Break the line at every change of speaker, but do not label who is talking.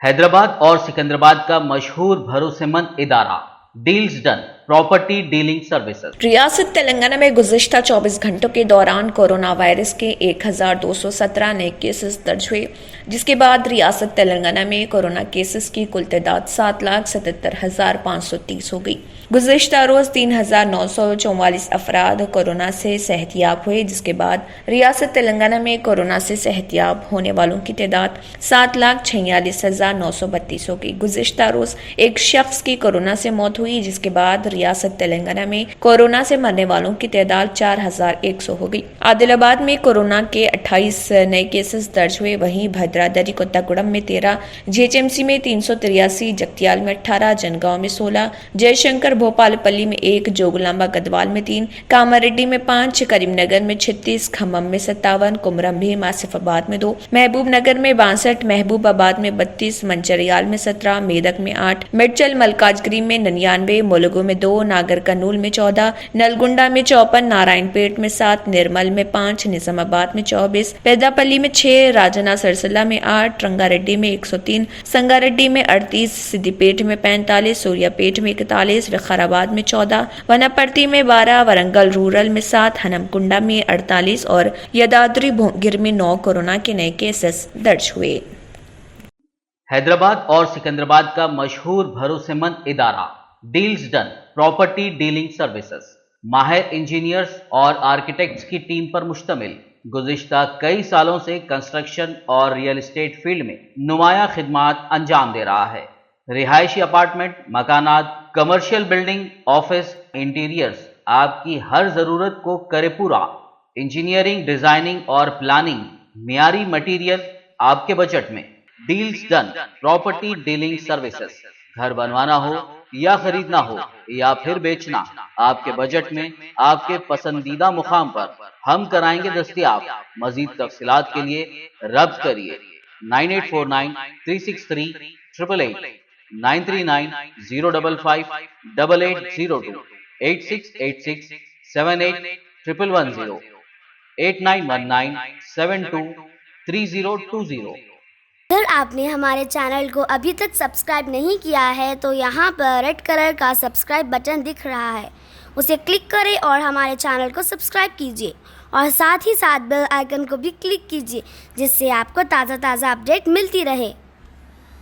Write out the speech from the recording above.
हैदराबाद और सिकंदराबाद का मशहूर भरोसेमंद इदारा deals done property dealing services.
रियासत तेलंगाना में गुज़िश्ता 24 घंटों के दौरान कोरोना वायरस के 1217 नए केसेस दर्ज हुए, जिसके बाद रियासत तेलंगाना में कोरोना केसेस की कुल तादाद 7,77,530 हो गई। गुज़िश्ता रोज 3,944 अफराद कोरोना से सेहतियाब हुए, जिसके बाद रियासत तेलंगाना में कोरोना से सेहतियाब होने वालों की तादाद 7,46,932 हो गई। गुज़िश्ता रोज एक शख्स की कोरोना से मौत हुई, जिसके बाद रियासत तेलंगाना में कोरोना से मरने वालों की तादाद 4,100 हो गई। आदिलाबाद में कोरोना के 28 नए केसेस दर्ज हुए, वहीं भद्रादरी कोत्तागुड़म में 13, जीएचएमसी में 383, जगतियाल में 18, जनगांव में 16, जयशंकर भोपालपल्ली में 1, जोगुलांबा गदवाल में 3, कामारेड्डी में 5, करीमनगर में 36, खम्मम में 57, कुमरम भीम आसिफाबाद में 2, महबूब नगर में 62, महबूबाबाद में 32, मंचरियाल में 17, मेदक में 8, मिर्चल मलकाजगिरी में 99, मुलुगु में 2, नागर कर्नूल में 14, नलगुंडा में 54, नारायणपेट में 7, निर्मल में 5, निजामाबाद में 24, पेदापल्ली में 6, राजना सरसला में 8, रंगारेड्डी में 103, संगारेड्डी में 38, सिद्दीपेट में 45, सूर्यापेट में 41, विकाराबाद में 14, वनापर्ती में 12, वरंगल रूरल में 7, हनमकुंडा में 48 और यदाद्री भोंगिर में 9 कोरोना के नए केसेस दर्ज हुए।
हैदराबाद और सिकंदराबाद का मशहूर भरोसेमंद इदारा deals done property dealing services माहिर इंजीनियर्स और आर्किटेक्ट्स की टीम पर मुश्तमिल गुज़िश्ता कई सालों से कंस्ट्रक्शन और रियल एस्टेट फील्ड में नुमाया खिदमात अंजाम दे रहा है। रिहायशी अपार्टमेंट, मकानात, कमर्शियल बिल्डिंग, ऑफिस, इंटीरियर्स, आपकी हर जरूरत को करे पूरा। इंजीनियरिंग, डिजाइनिंग और प्लानिंग, मियारी मटेरियल आपके बजट में। Deals done property dealing services. घर बनवाना हो या खरीदना हो या फिर बेचना, आपके बजट में, आपके पसंदीदा मुकाम पर हम कराएंगे दस्तयाब। मजीद तफसीलात के लिए रब्त करिए 9849363888, 9390558802, 8686781110, 8919723020।
अगर आपने हमारे चैनल को अभी तक सब्सक्राइब नहीं किया है तो यहाँ पर रेड कलर का सब्सक्राइब बटन दिख रहा है, उसे क्लिक करें और हमारे चैनल को सब्सक्राइब कीजिए और साथ ही साथ बेल आइकन को भी क्लिक कीजिए, जिससे आपको ताज़ा अपडेट मिलती रहे।